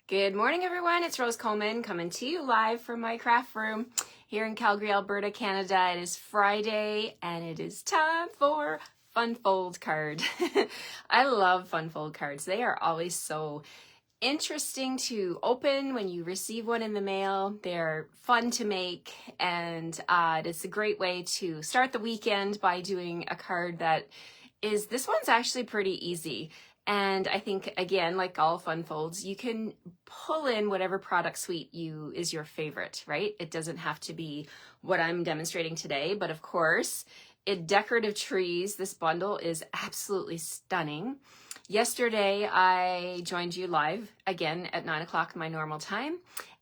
Good morning, everyone. It's Rose Coleman coming to you live from my craft room here in Calgary, Alberta, Canada. It is Friday and it is time for Fun Fold card. I love Fun Fold cards. They are always so interesting to open when you receive one in the mail. They're fun to make, and it's a great way to start the weekend by doing a card that is, this one's actually pretty easy. And I think, again, like all Fun Folds, you can pull in whatever product suite is your favorite, right? It doesn't have to be what I'm demonstrating today, but of course, Decorative Trees, this bundle is absolutely stunning. Yesterday, I joined you live again at 9 o'clock my normal time,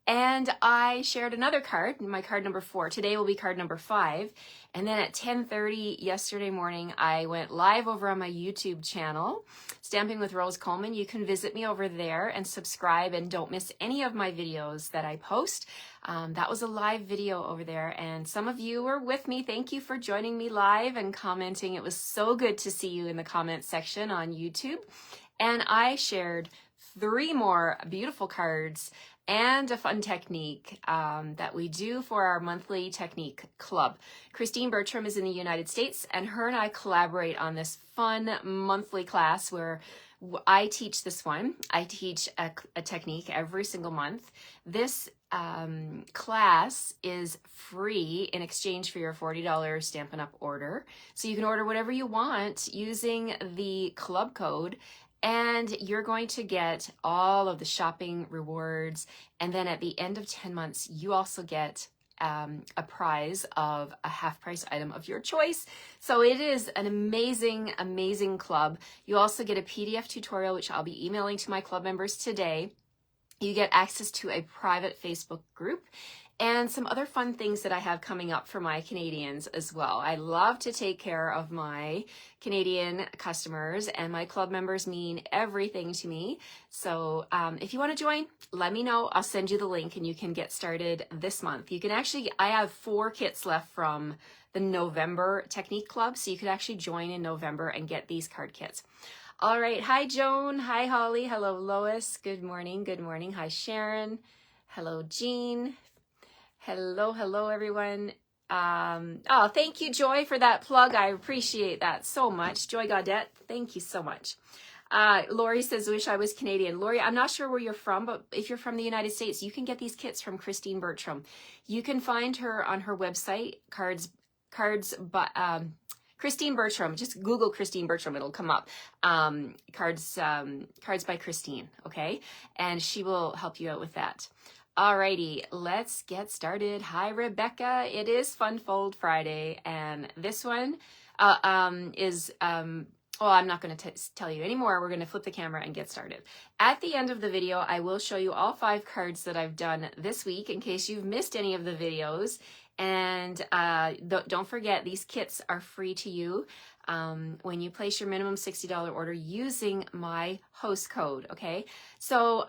and I shared another card, my card number 4. Today will be card number 5. And then at 10:30 yesterday morning, I went live over on my YouTube channel, Stamping with Rose Coleman. You can visit me over there and subscribe and don't miss any of my videos that I post. That was a live video over there, and some of you were with me. Thank you for joining me live and commenting. It was so good to see you in the comment section on YouTube. And I shared 3 more beautiful cards and a fun technique that we do for our monthly technique club. Christine Bertram is in the United States, and her and I collaborate on this fun monthly class where I teach this one. I teach a technique every single month. This class is free in exchange for your $40 Stampin' Up! Order. So you can order whatever you want using the club code, and you're going to get all of the shopping rewards. And then at the end of 10 months, you also get a prize of a half price item of your choice. So it is an amazing, amazing club. You also get a PDF tutorial, which I'll be emailing to my club members today. You get access to a private Facebook group and some other fun things that I have coming up for my Canadians as well. I love to take care of my Canadian customers, and my club members mean everything to me. So if you want to join, let me know. I'll send you the link and you can get started this month. You can actually, I have 4 kits left from the November Technique Club, so you could actually join in November and get these card kits. All right. Hi, Joan. Hi, Holly. Hello, Lois. Good morning. Good morning. Hi, Sharon. Hello, Jean. Hello, everyone. Oh, thank you, Joy, for that plug. I appreciate that so much. Joy Gaudette, thank you so much. Lori says, wish I was Canadian. Lori, I'm not sure where you're from, but if you're from the United States, you can get these kits from Christine Bertram. You can find her on her website, Christine Bertram. Just Google Christine Bertram, it'll come up. Cards by Christine, okay? And she will help you out with that. Alrighty, let's get started. Hi, Rebecca. It is Fun Fold Friday, and this one is, well, I'm not going to tell you anymore. We're going to flip the camera and get started. At the end of the video, I will show you all 5 cards that I've done this week in case you've missed any of the videos. And don't forget, these kits are free to you when you place your minimum $60 order using my host code, okay? So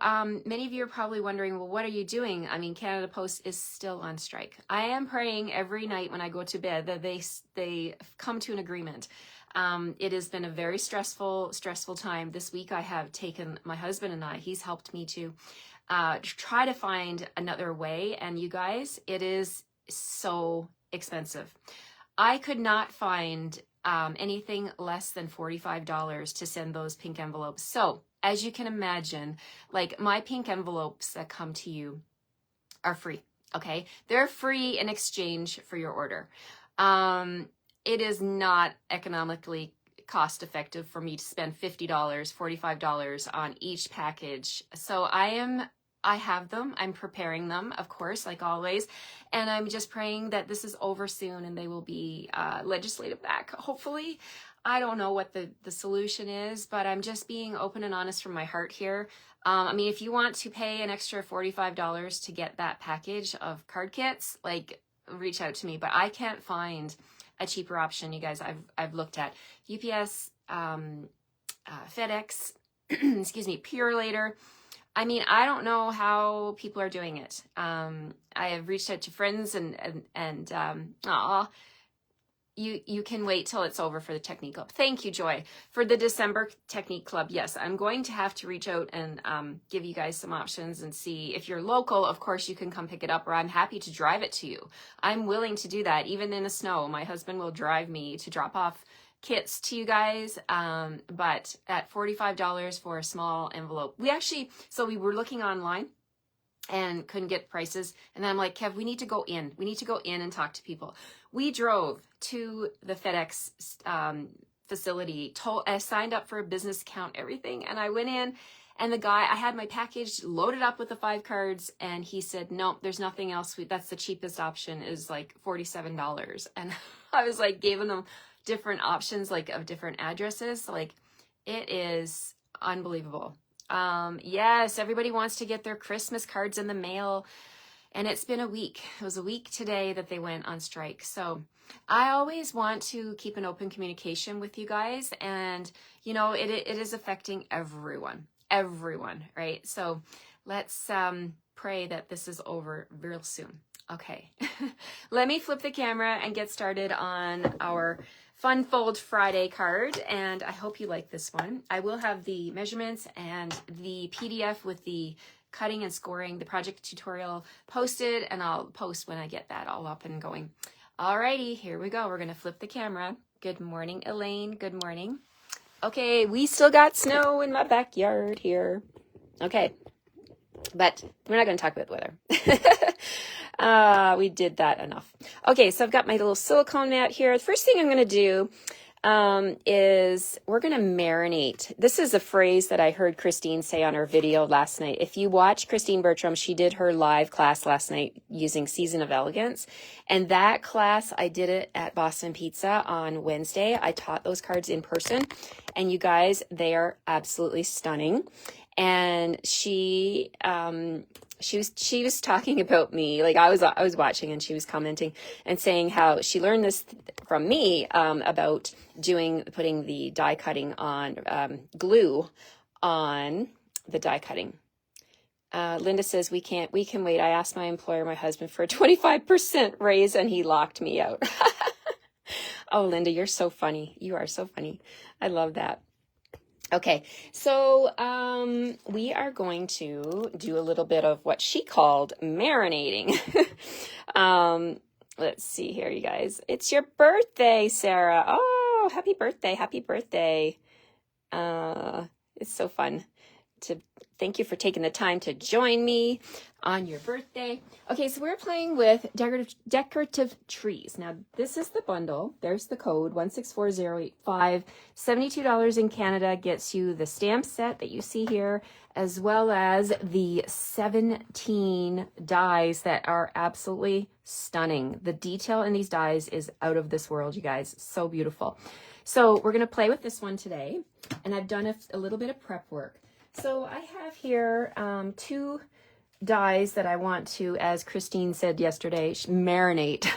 many of you are probably wondering, well, what are you doing? I mean, Canada Post is still on strike. I am praying every night when I go to bed that they come to an agreement. It has been a very stressful time. This week I have taken my husband and he's helped me to try to find another way. And you guys, it is so expensive. I could not find anything less than $45 to send those pink envelopes. So as you can imagine, like my pink envelopes that come to you are free, okay? They're free in exchange for your order. It is not economically cost effective for me to spend $50, $45 on each package. So I have them. I'm preparing them, of course, like always. And I'm just praying that this is over soon and they will be legislated back, hopefully. I don't know what the solution is, but I'm just being open and honest from my heart here. I mean, if you want to pay an extra $45 to get that package of card kits, like, reach out to me. But I can't find a cheaper option, you guys. I've looked at UPS, FedEx, excuse me, Purelator. I mean, I don't know how people are doing it. I have reached out to friends and you can wait till it's over for the Technique Club. Thank you, Joy. For the December Technique Club, yes, I'm going to have to reach out and give you guys some options and see if you're local. Of course, you can come pick it up, or I'm happy to drive it to you. I'm willing to do that, even in the snow. My husband will drive me to drop off kits to you guys, but at $45 for a small envelope. We were looking online and couldn't get prices. And then I'm like, Kev, we need to go in. We need to go in and talk to people. We drove to the FedEx facility, signed up for a business account, everything. And I went in, and the guy, I had my package loaded up with the 5 cards, and he said, no, there's nothing else. That's the cheapest option, is like $47. And I was like, giving them different options, like of different addresses. Like, it is unbelievable. Yes, everybody wants to get their Christmas cards in the mail, and it's been a week. It was a week today that they went on strike. So I always want to keep an open communication with you guys, and you know, it is affecting everyone, right? So let's pray that this is over real soon. Okay, let me flip the camera and get started on our Fun Fold Friday card, and I hope you like this one. I will have the measurements and the PDF with the cutting and scoring, the project tutorial posted, and I'll post when I get that all up and going. Alrighty, here we go. We're gonna flip the camera. Good morning, Elaine. Good morning. Okay, we still got snow in my backyard here. Okay, but we're not gonna talk about the weather. We did that enough. Okay, so I've got my little silicone mat here. The first thing I'm going to do is we're going to marinate. This is a phrase that I heard Christine say on her video last night. If you watch Christine Bertram, she did her live class last night using Season of Elegance. And that class, I did it at Boston Pizza on Wednesday. I taught those cards in person. And you guys, they are absolutely stunning. And she was talking about me, like I was watching, and she was commenting and saying how she learned this from me about putting the die cutting on glue on the die cutting. Linda says we can wait. I asked my employer, my husband, for a 25% raise, and he locked me out. Oh, Linda, you're so funny. You are so funny. I love that. Okay, so we are going to do a little bit of what she called marinating. Let's see here, you guys. It's your birthday, Sarah. Oh, happy birthday, happy birthday. It's so fun. Thank you for taking the time to join me on your birthday. Okay, so we're playing with decorative trees. Now, this is the bundle. There's the code, 164085. $72 in Canada gets you the stamp set that you see here, as well as the 17 dies that are absolutely stunning. The detail in these dies is out of this world, you guys. So beautiful. So we're going to play with this one today, and I've done a little bit of prep work. So I have here 2 dies that I want to, as Christine said yesterday, marinate.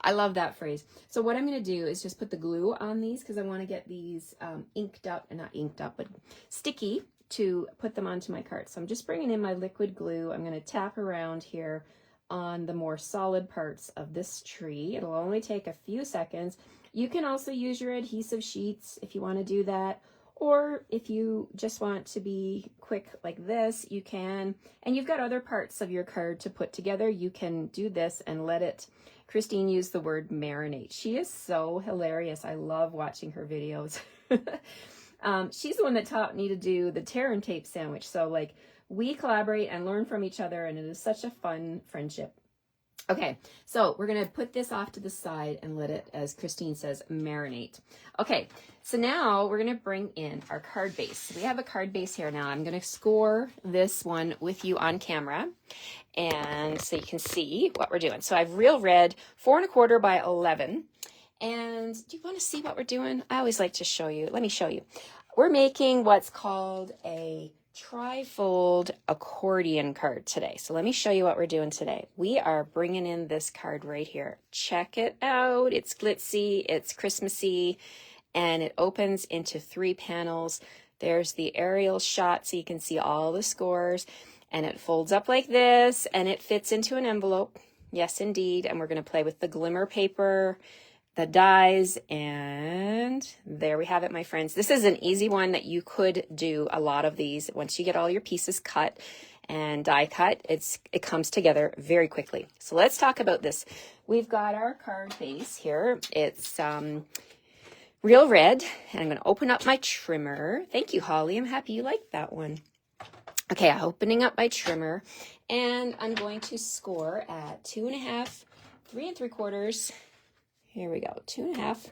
I love that phrase. So what I'm going to do is just put the glue on these, because I want to get these inked up, and not inked up, but sticky, to put them onto my card. So I'm just bringing in my liquid glue. I'm going to tap around here on the more solid parts of this tree. It'll only take a few seconds. You can also use your adhesive sheets if you want to do that. Or if you just want to be quick like this, you can. And you've got other parts of your card to put together. You can do this and let it. Christine used the word marinate. She is so hilarious. I love watching her videos. She's the one that taught me to do the tear and tape sandwich. So like, we collaborate and learn from each other, and it is such a fun friendship. Okay, so we're going to put this off to the side and let it, as Christine says, marinate. Okay, so now we're going to bring in our card base. We have a card base here now. I'm going to score this one with you on camera, and so you can see what we're doing. So I've real red, 4 1/4 by 11. And do you want to see what we're doing? I always like to show you. Let me show you. We're making what's called a trifold accordion card today. So let me show you what we're doing today. We are bringing in this card right here. Check it out. It's glitzy, it's Christmassy, and it opens into 3 panels. There's the aerial shot so you can see all the scores, and it folds up like this, and it fits into an envelope. Yes, indeed. And we're going to play with the glimmer paper, the dies, and there we have it, my friends. This is an easy one that you could do a lot of these. Once you get all your pieces cut and die cut, it comes together very quickly. So let's talk about this. We've got our card base here. It's real red, and I'm going to open up my trimmer. Thank you, Holly. I'm happy you like that one. Okay, I'm opening up my trimmer, and I'm going to score at 2.5, 3 3/4. Here we go, 2.5.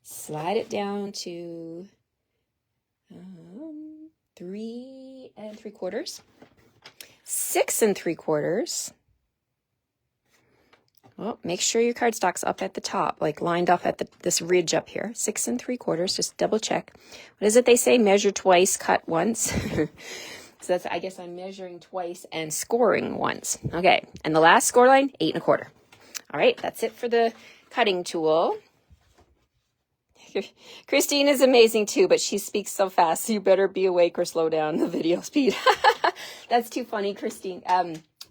Slide it down to 3 3/4, 6 3/4. Well, make sure your cardstock's up at the top, like lined up at this ridge up here. 6 3/4. Just double check. What is it they say? Measure twice, cut once. So that's, I guess I'm measuring twice and scoring once. Okay, and the last score line, 8 1/4. All right, that's it for the cutting tool. Christine is amazing too, but she speaks so fast, so you better be awake or slow down the video speed. That's too funny, Christine.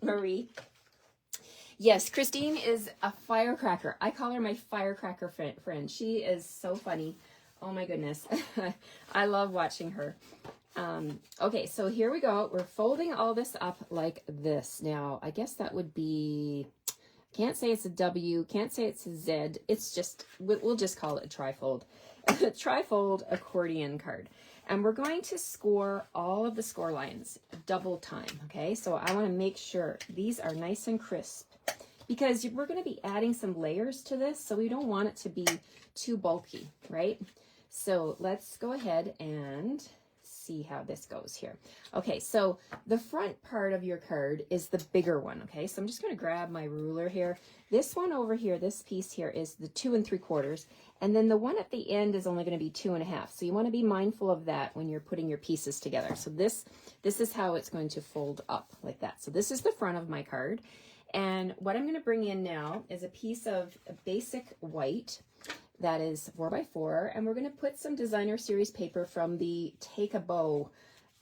Marie. Yes, Christine is a firecracker. I call her my firecracker friend. She is so funny. Oh my goodness. I love watching her. Okay, so here we go. We're folding all this up like this. Now, I guess that would be... Can't say it's a W, can't say it's a Z. It's just, we'll just call it a trifold. A trifold accordion card. And we're going to score all of the score lines double time, okay? So I want to make sure these are nice and crisp because we're going to be adding some layers to this, so we don't want it to be too bulky, right? So let's go ahead and see how this goes here. Okay, so the front part of your card is the bigger one, okay? So I'm just going to grab my ruler here. This one over here, this piece here is the 2 3/4, and then the one at the end is only going to be 2.5. So you want to be mindful of that when you're putting your pieces together. So this is how it's going to fold up like that. So this is the front of my card, and what I'm going to bring in now is a piece of basic white that is 4x4, and we're going to put some designer series paper from the Take a Bow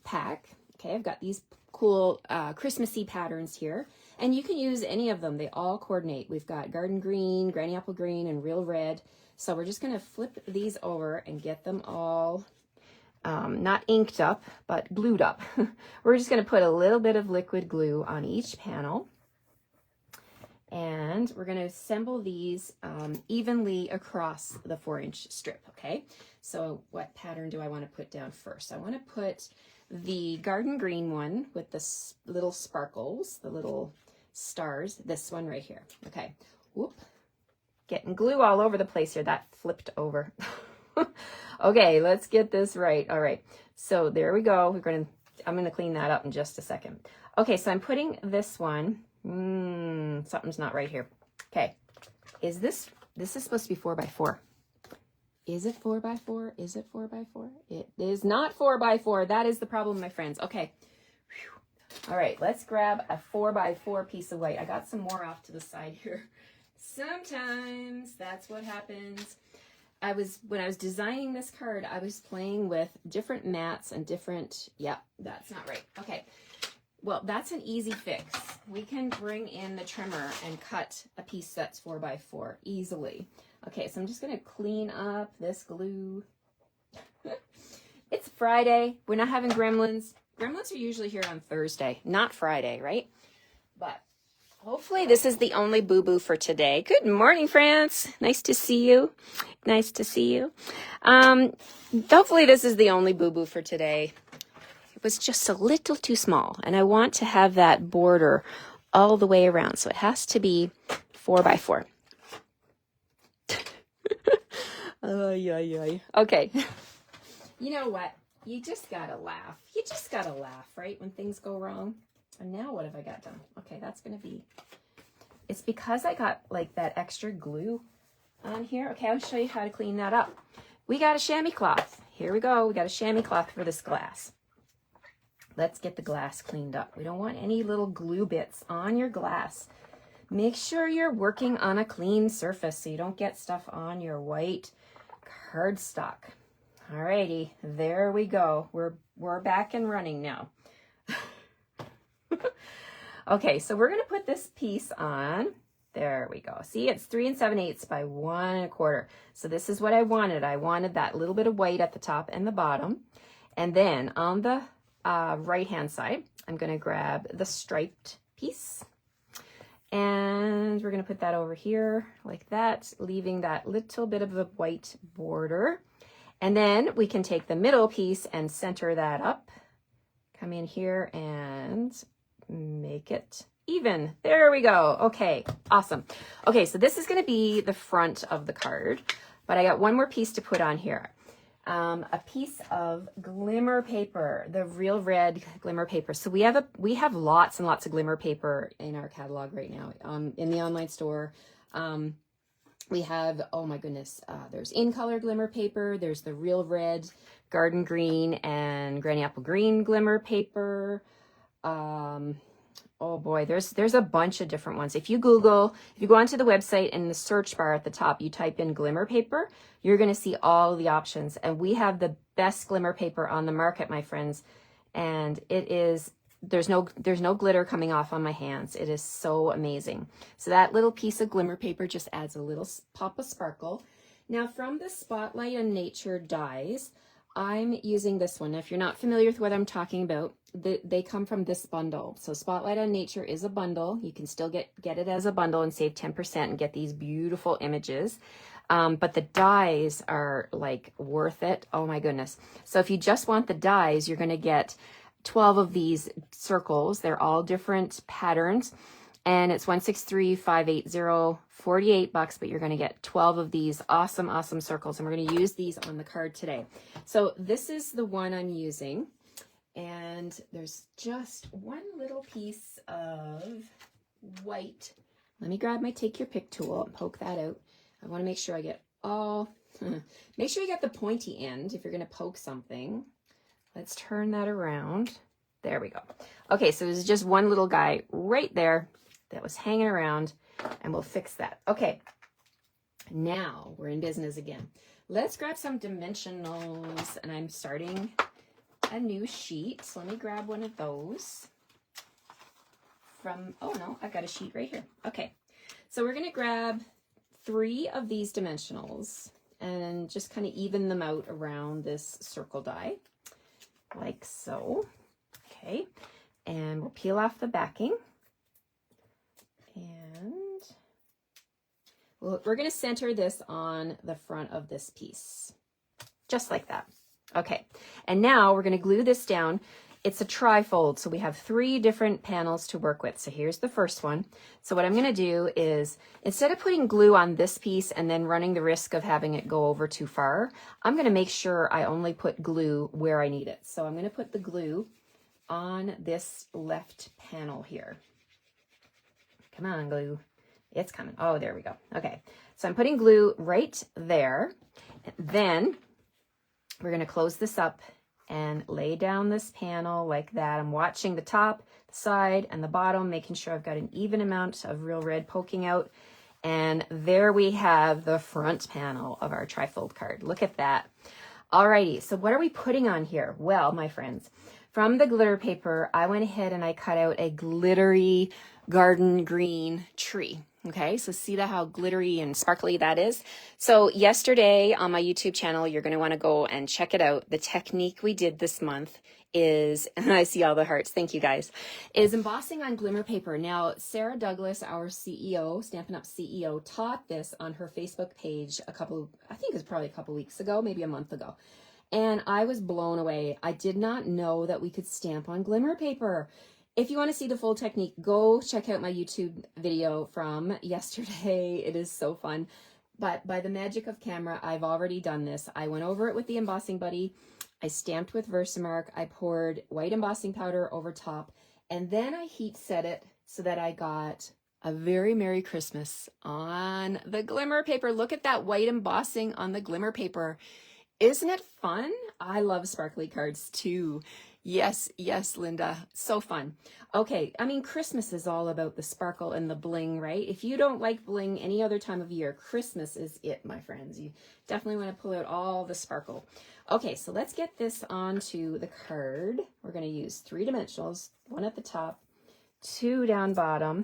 pack. Okay, I've got these cool Christmassy patterns here, and you can use any of them. They all coordinate. We've got garden green, granny apple green, and real red. So we're just going to flip these over and get them all not inked up, but glued up. We're just going to put a little bit of liquid glue on each panel. And we're going to assemble these evenly across the 4-inch strip, okay? So what pattern do I want to put down first? I want to put the garden green one with the little sparkles, the little stars, this one right here, okay? Whoop, getting glue all over the place here. That flipped over. Okay, let's get this right. All right, so there we go. I'm going to clean that up in just a second. Okay, so I'm putting this one. Something's not right here. Okay, this is supposed to be 4x4. Is it 4x4? Is it 4x4? It is not 4x4. That is the problem, my friends. Okay. Whew. All right, let's grab a 4x4 piece of white. I got some more off to the side here. Sometimes that's what happens. When I was designing this card, I was playing with different mats and different, yep, that's not right. Okay. Well, that's an easy fix. We can bring in the trimmer and cut a piece that's 4x4 easily. Okay, so I'm just going to clean up this glue. It's Friday. We're not having gremlins. Gremlins are usually here on Thursday, not Friday, right? But hopefully this is the only boo-boo for today. Good morning, France. Nice to see you. Nice to see you. Hopefully this is the only boo-boo for today. It was just a little too small, and I want to have that border all the way around, so it has to be 4x4. Okay. You know what? You just gotta laugh. You just gotta laugh, right? When things go wrong. And now what have I got done? Okay, that's gonna be... It's because I got like that extra glue on here. Okay, I'll show you how to clean that up. We got a chamois cloth. Here we go. We got a chamois cloth for this glass. Let's get the glass cleaned up. We don't want any little glue bits on your glass. Make sure you're working on a clean surface so you don't get stuff on your white cardstock. Alrighty, there we go. We're back and running now. Okay, so we're gonna put this piece on There we go. See, it's 3 7/8 by 1 1/4. So this is what I wanted. I wanted that little bit of white at the top and the bottom. And then on the right-hand side, I'm going to grab the striped piece. And we're going to put that over here like that, leaving that little bit of a white border. And then we can take the middle piece and center that up. Come in here and make it even. There we go. Okay, awesome. Okay, so this is going to be the front of the card, but I got one more piece to put on here. A piece of glimmer paper, the real red glimmer paper. So we have lots and lots of glimmer paper in our catalog right now. In the online store, we have, oh my goodness, there's in color glimmer paper. There's the real red, garden green, and granny apple green glimmer paper. Oh boy, there's a bunch of different ones. If you go onto the website, in the search bar at the top, you type in glimmer paper, you're going to see all the options. And we have the best glimmer paper on the market, my friends. And it is, there's no glitter coming off on my hands. It is so amazing. So that little piece of glimmer paper just adds a little pop of sparkle. Now from the Spotlight on Nature dies, I'm using this one. Now, if you're not familiar with what I'm talking about, they come from this bundle. So Spotlight on Nature is a bundle. You can still get it as a bundle and save 10% and get these beautiful images. But the dies are like worth it. Oh my goodness. So if you just want the dies, you're going to get 12 of these circles. They're all different patterns. And it's $163,580, $48, but you're going to get 12 of these awesome, awesome circles. And we're going to use these on the card today. So this is the one I'm using. And there's just one little piece of white. Let me grab my Take Your Pick tool and poke that out. I want to make sure I get all, make sure you get the pointy end if you're going to poke something. Let's turn that around. There we go. Okay, so there's just one little guy right there that was hanging around, and we'll fix that. Okay, now we're in business again. Let's grab some dimensionals, and I'm starting a new sheet. So let me grab one of those from, oh no, I've got a sheet right here. Okay, so we're gonna grab 3 of these dimensionals and just kind of even them out around this circle die, like so. Okay, and we'll peel off the backing. And we're going to center this on the front of this piece, just like that. Okay, and now we're going to glue this down. It's a tri-fold, so we have 3 different panels to work with. So here's the first one. So what I'm going to do is, instead of putting glue on this piece and then running the risk of having it go over too far, I'm going to make sure I only put glue where I need it. So I'm going to put the glue on this left panel here. Come on, glue. It's coming. Oh, there we go. Okay, so I'm putting glue right there. Then we're going to close this up and lay down this panel like that. I'm watching the top, the side, and the bottom, making sure I've got an even amount of real red poking out. And there we have the front panel of our trifold card. Look at that. Alrighty, so what are we putting on here? Well, my friends, from the glitter paper, I went ahead and I cut out a glittery garden green tree. Okay, so see how glittery and sparkly that is? So yesterday on my YouTube channel, you're going to want to go and check it out. The technique we did this month is, and I see all the hearts, thank you guys, is embossing on glimmer paper. Now, Sarah Douglas, our CEO, Stampin' Up CEO, taught this on her Facebook page I think it was probably a couple weeks ago, maybe a month ago. And I was blown away. I did not know that we could stamp on glimmer paper. If you want to see the full technique, go check out my YouTube video from yesterday. It is so fun. But by the magic of camera, I've already done this. I went over it with the embossing buddy. I stamped with Versamark. I poured white embossing powder over top. And then I heat set it so that I got a very Merry Christmas on the glimmer paper. Look at that white embossing on the glimmer paper. Isn't it fun? I love sparkly cards too. Yes, yes, Linda. So fun. Okay, I mean, Christmas is all about the sparkle and the bling, right? If you don't like bling any other time of year, Christmas is it, my friends. You definitely want to pull out all the sparkle. Okay, so let's get this onto the card. We're going to use 3 dimensionals, 1 at the top, 2 down bottom,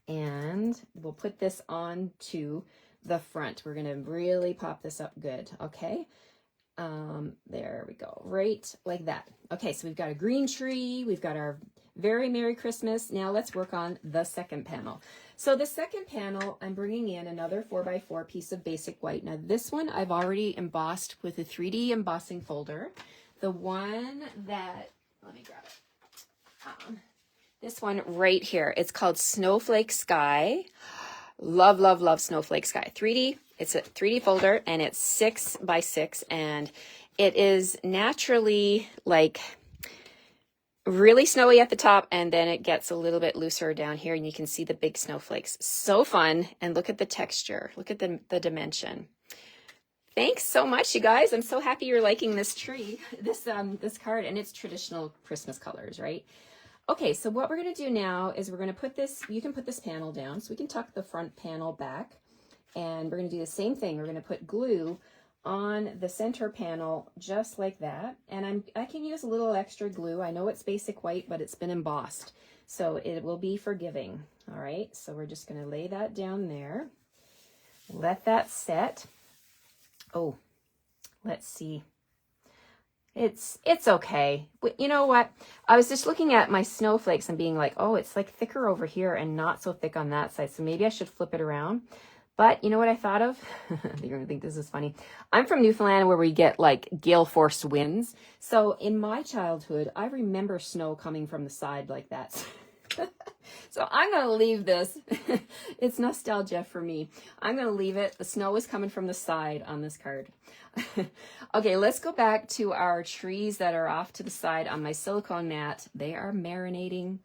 And we'll put this on to the front. We're gonna really pop this up good, okay? There we go, right like that. Okay, so we've got a green tree, we've got our very Merry Christmas. Now let's work on the second panel. So the second panel, I'm bringing in another 4x4 piece of basic white. Now this one I've already embossed with a 3D embossing folder. The one that, let me grab it. This one right here, it's called Snowflake Sky. Love, love, love Snowflake Sky. 3D, it's a 3D folder and it's 6x6 and it is naturally like really snowy at the top and then it gets a little bit looser down here and you can see the big snowflakes. So fun. And look at the texture, look at the dimension. Thanks so much, you guys. I'm so happy you're liking this tree, this card, and it's traditional Christmas colors, right? Okay, so what we're going to do now is we're going to put this, you can put this panel down, so we can tuck the front panel back, and we're going to do the same thing. We're going to put glue on the center panel just like that, and I can use a little extra glue. I know it's basic white, but it's been embossed, so it will be forgiving. All right, so we're just going to lay that down there, let that set. Oh, let's see. It's okay. You know what? I was just looking at my snowflakes and being like, oh, it's like thicker over here and not so thick on that side. So maybe I should flip it around. But you know what I thought of? You're going to think this is funny. I'm from Newfoundland where we get like gale force winds. So in my childhood, I remember snow coming from the side like that. So I'm going to leave this. It's nostalgia for me. I'm going to leave it. The snow is coming from the side on this card. Okay, let's go back to our trees that are off to the side on my silicone mat. They are marinating.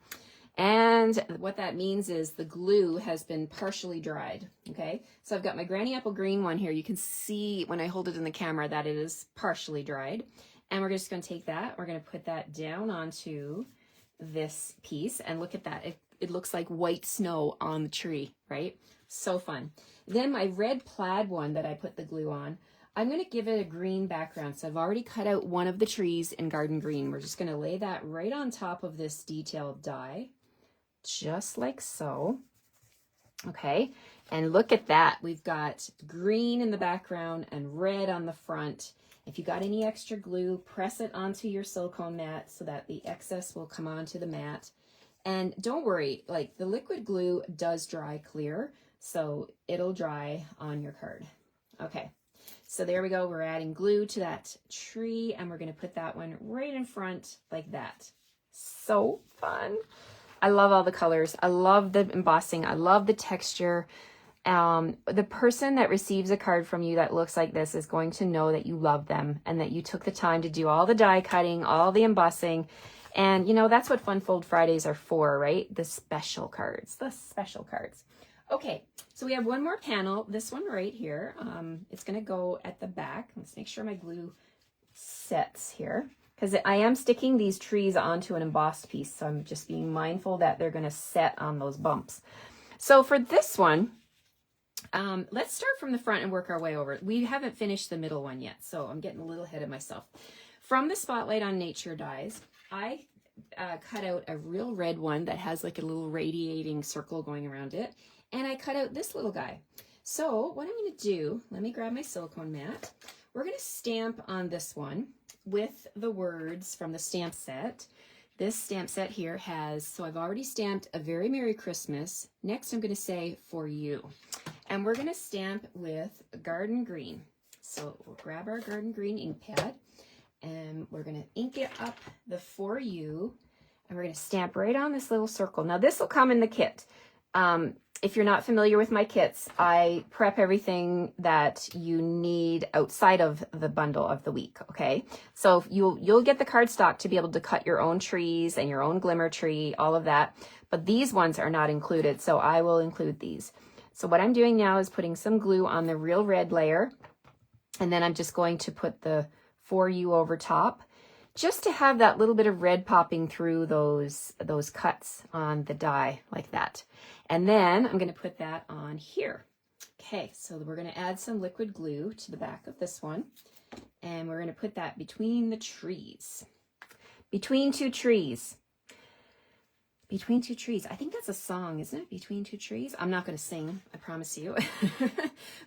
And what that means is the glue has been partially dried. Okay, so I've got my Granny Apple Green one here. You can see when I hold it in the camera that it is partially dried. And we're just going to take that. We're going to put that down onto this piece and look at that. It looks like white snow on the tree, right? So fun. Then my red plaid one that I put the glue on, I'm going to give it a green background. So I've already cut out one of the trees in garden green. We're just going to lay that right on top of this detailed die, just like so. Okay, and look at that. We've got green in the background and red on the front. If you got any extra glue, press it onto your silicone mat so that the excess will come onto the mat. And don't worry, like the liquid glue does dry clear, so it'll dry on your card. Okay, so there we go. We're adding glue to that tree and we're going to put that one right in front like that. So fun. I love all the colors. I love the embossing. I love the texture. The person that receives a card from you that looks like this is going to know that you love them and that you took the time to do all the die cutting, all the embossing. And, you know, that's what Fun Fold Fridays are for, right? The special cards, the special cards. Okay, so we have one more panel, this one right here. It's going to go at the back. Let's make sure my glue sets here because I am sticking these trees onto an embossed piece. So I'm just being mindful that they're going to set on those bumps. So for this one, let's start from the front and work our way over. We haven't finished the middle one yet, so I'm getting a little ahead of myself. From the Spotlight on Nature dies, I cut out a real red one that has like a little radiating circle going around it. And I cut out this little guy. So what I'm going to do, let me grab my silicone mat. We're going to stamp on this one with the words from the stamp set. This stamp set here has, so I've already stamped a Very Merry Christmas. Next I'm going to say for you. And we're going to stamp with garden green. So we'll grab our garden green ink pad and we're going to ink it up the for you. And we're going to stamp right on this little circle. Now this will come in the kit. If you're not familiar with my kits, I prep everything that you need outside of the bundle of the week, okay? So you'll get the cardstock to be able to cut your own trees and your own glimmer tree, all of that. But these ones are not included, so I will include these. So what I'm doing now is putting some glue on the real red layer, and then I'm just going to put the for you over top, just to have that little bit of red popping through those cuts on the die like that. And then I'm going to put that on here. Okay, so we're going to add some liquid glue to the back of this one. And we're going to put that between the trees. Between two trees. Between Two Trees. I think that's a song, isn't it? Between Two Trees. I'm not going to sing, I promise you.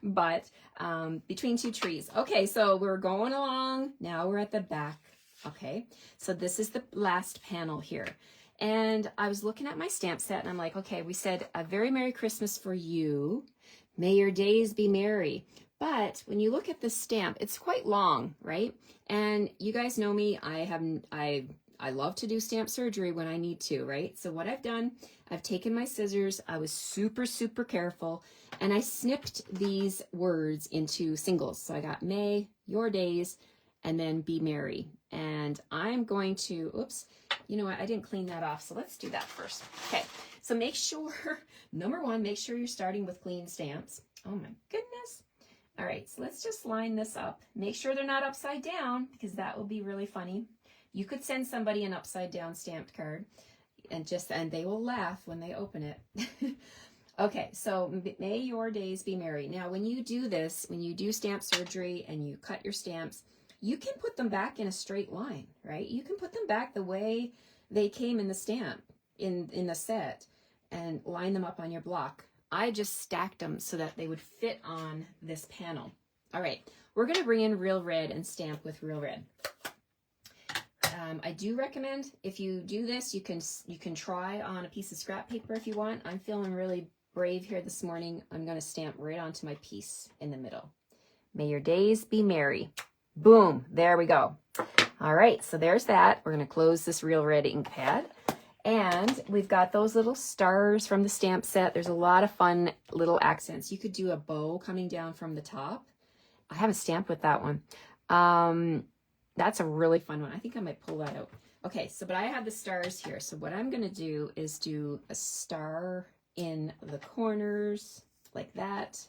But Between Two Trees. Okay, so we're going along. Now we're at the back. Okay, so this is the last panel here. And I was looking at my stamp set and I'm like, okay, we said a very Merry Christmas for you. May your days be merry. But when you look at the stamp, it's quite long, right? And you guys know me, I love to do stamp surgery when I need to, right? So what I've done, I've taken my scissors, I was super, super careful, and I snipped these words into singles. So I got May, your days, and then be merry. And I'm going to, oops, you know what, I didn't clean that off, so let's do that first. Okay, so make sure, number one, make sure you're starting with clean stamps. Oh my goodness. All right, so let's just line this up. Make sure they're not upside down, because that will be really funny. You could send somebody an upside down stamped card and they will laugh when they open it. Okay, so may your days be merry. Now, when you do this, when you do stamp surgery and you cut your stamps, you can put them back in a straight line, right? You can put them back the way they came in the stamp, in the set, and line them up on your block. I just stacked them so that they would fit on this panel. All right, we're gonna bring in Real Red and stamp with Real Red. I do recommend, if you do this, you can try on a piece of scrap paper if you want. I'm feeling really brave here this morning. I'm going to stamp right onto my piece in the middle. May your days be merry. Boom, there we go. All right, so there's that. We're going to close this Real Red ink pad. And we've got those little stars from the stamp set. There's a lot of fun little accents. You could do a bow coming down from the top. I have a stamp with that one. That's a really fun one. I think I might pull that out. Okay, so but I have the stars here. So what I'm going to do is do a star in the corners like that,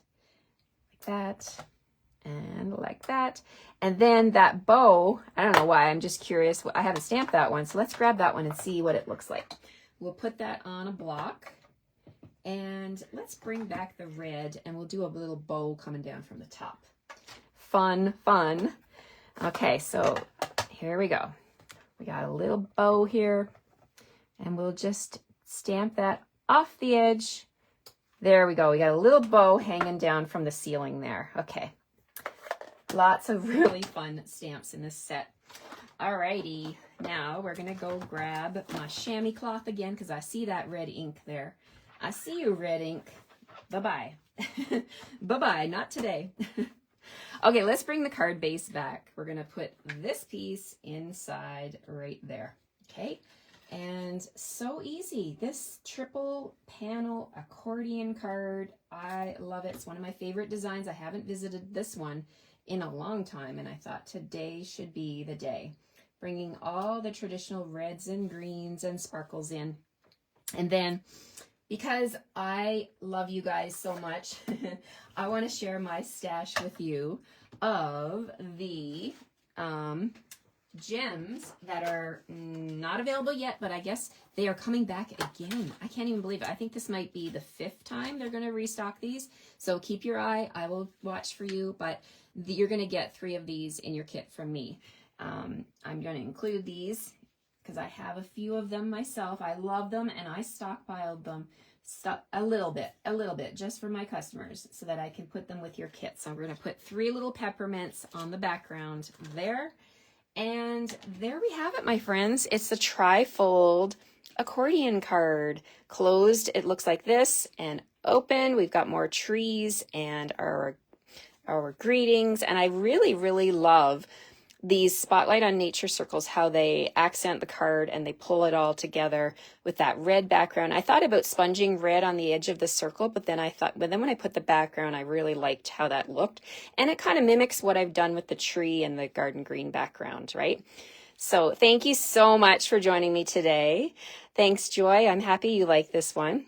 and like that. And then that bow, I don't know why, I'm just curious. I haven't stamped that one, so let's grab that one and see what it looks like. We'll put that on a block, and let's bring back the red, and we'll do a little bow coming down from the top. Fun, fun. Okay, so here we go. We got a little bow here, and we'll just stamp that off the edge. There we go. We got a little bow hanging down from the ceiling there. Okay. Lots of really fun stamps in this set. Alrighty, now we're gonna go grab my chamois cloth again, because I see that red ink there. I see you, red ink. Bye-bye. Bye-bye, not today. Okay, let's bring the card base back. We're gonna put this piece inside right there, okay? And so easy. This triple panel accordion card, I love it. It's one of my favorite designs. I haven't visited this one in a long time, and I thought today should be the day. Bringing all the traditional reds and greens and sparkles in. And then, because I love you guys so much, I want to share my stash with you of the gems that are not available yet, but I guess they are coming back again. I can't even believe it. I think this might be the 5th time they're going to restock these. So keep your eye. I will watch for you, but you're going to get 3 of these in your kit from me. I'm going to include these because I have a few of them myself. I love them, and I stockpiled them a little bit just for my customers so that I can put them with your kit. So I'm going to put 3 little peppermints on the background there. And there we have it, my friends. It's the tri-fold accordion card. Closed, it looks like this, and open, we've got more trees and our greetings. And I really, really love these Spotlight on Nature circles, how they accent the card and they pull it all together with that red background. I thought about sponging red on the edge of the circle, but then when I put the background, I really liked how that looked. And it kind of mimics what I've done with the tree and the garden green background, right? So thank you so much for joining me today. Thanks, Joy. I'm happy you like this one.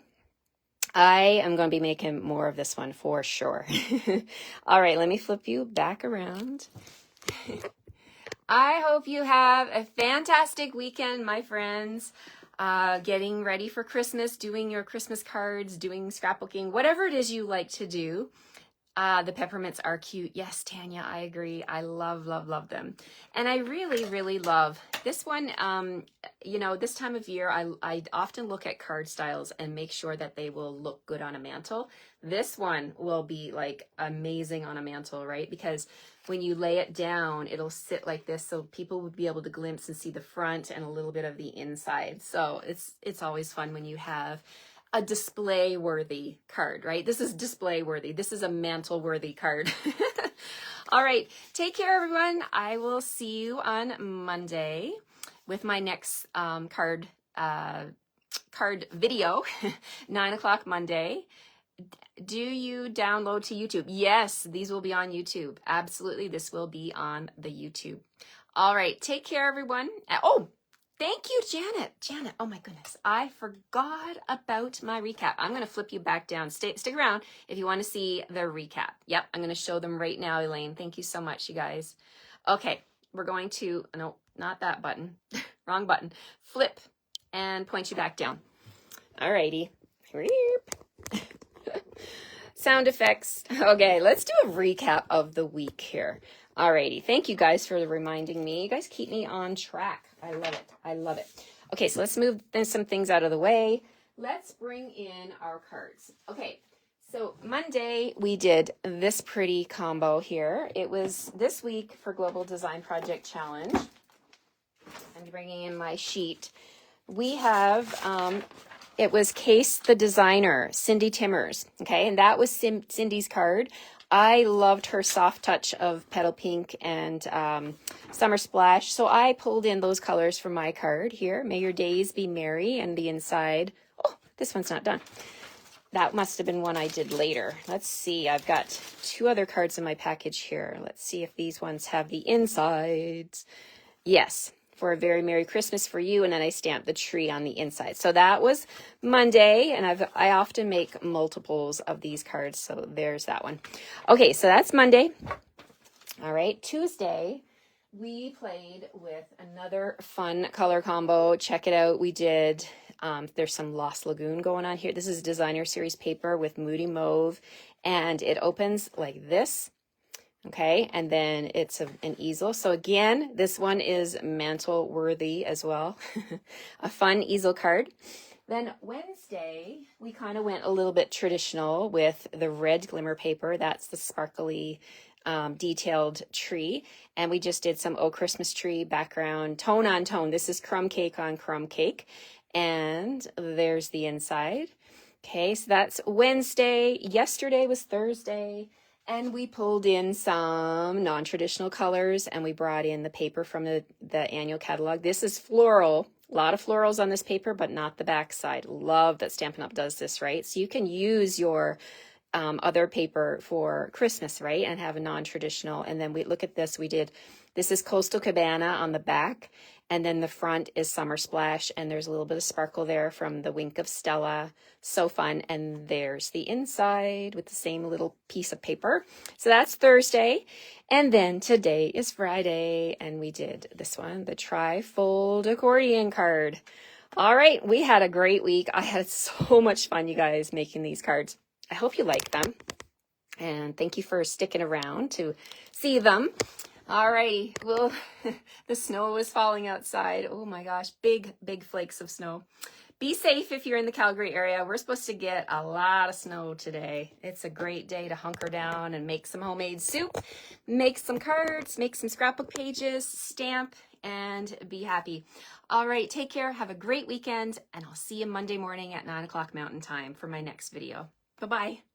I am going to be making more of this one for sure. All right, let me flip you back around. I hope you have a fantastic weekend, my friends. Getting ready for Christmas, doing your Christmas cards, doing scrapbooking, whatever it is you like to do. The peppermints are cute. Yes, Tanya, I agree. I love, love, love them. And I really, really love this one. You know, this time of year, I often look at card styles and make sure that they will look good on a mantle. This one will be like amazing on a mantle, right? Because when you lay it down, it'll sit like this. So people would be able to glimpse and see the front and a little bit of the inside. So it's always fun when you have a display worthy card, right? This is display worthy. This is a mantle worthy card. All right. Take care, everyone. I will see you on Monday with my next card video, 9 o'clock Monday. Do you download to YouTube? Yes, these will be on YouTube. Absolutely. This will be on the YouTube. All right. Take care, everyone. Oh, thank you, Janet. Janet, oh my goodness. I forgot about my recap. I'm going to flip you back down. Stick around if you want to see the recap. Yep, I'm going to show them right now, Elaine. Thank you so much, you guys. Okay, we're going to, no, not that button. Wrong button. Flip and point you back down. All righty. Sound effects. Okay, let's do a recap of the week here. Alrighty, thank you guys for reminding me. You guys keep me on track. I love it. I love it. Okay, so let's move some things out of the way. Let's bring in our cards. Okay, so Monday we did this pretty combo here. It was this week for Global Design Project Challenge. I'm bringing in my sheet. We have... it was Case the Designer, Cindy Timmers, okay? And that was Cindy's card. I loved her soft touch of Petal Pink and Summer Splash. So I pulled in those colors from my card here. May your days be merry, and the inside. Oh, this one's not done. That must have been one I did later. Let's see. I've got 2 other cards in my package here. Let's see if these ones have the insides. Yes. For a very Merry Christmas for you, and then I stamped the tree on the inside. So that was Monday, and I often make multiples of these cards, so there's that one. Okay, so that's Monday. All right, Tuesday, we played with another fun color combo. Check it out. We did, there's some Lost Lagoon going on here. This is Designer Series paper with Moody Mauve, and it opens like this. Okay, and then it's an easel. So again, this one is mantle worthy as well. A fun easel card. Then Wednesday, we kind of went a little bit traditional with the red glimmer paper. That's the sparkly detailed tree. And we just did some Oh Christmas Tree background, tone on tone. This is crumb cake on crumb cake. And there's the inside. Okay, so that's Wednesday. Yesterday was Thursday. And we pulled in some non-traditional colors, and we brought in the paper from the annual catalog. This is floral. A lot of florals on this paper, but not the back side. Love that Stampin' Up! Does this, right? So you can use your other paper for Christmas, right? And have a non-traditional. And then we look at this. This is Coastal Cabana on the back. And then the front is Summer Splash, and there's a little bit of sparkle there from the Wink of Stella. So fun. And there's the inside with the same little piece of paper. So that's Thursday. And then today is Friday, and we did this one, the Tri-Fold Accordion card. All right, we had a great week. I had so much fun, you guys, making these cards. I hope you like them. And thank you for sticking around to see them. Alrighty, well, the snow is falling outside. Oh my gosh, big flakes of snow. Be safe if you're in the Calgary area. We're supposed to get a lot of snow today. It's a great day to hunker down and make some homemade soup, make some cards, make some scrapbook pages, stamp, and be happy. All right, take care. Have a great weekend, and I'll see you Monday morning at 9 o'clock Mountain Time for my next video. Bye-bye.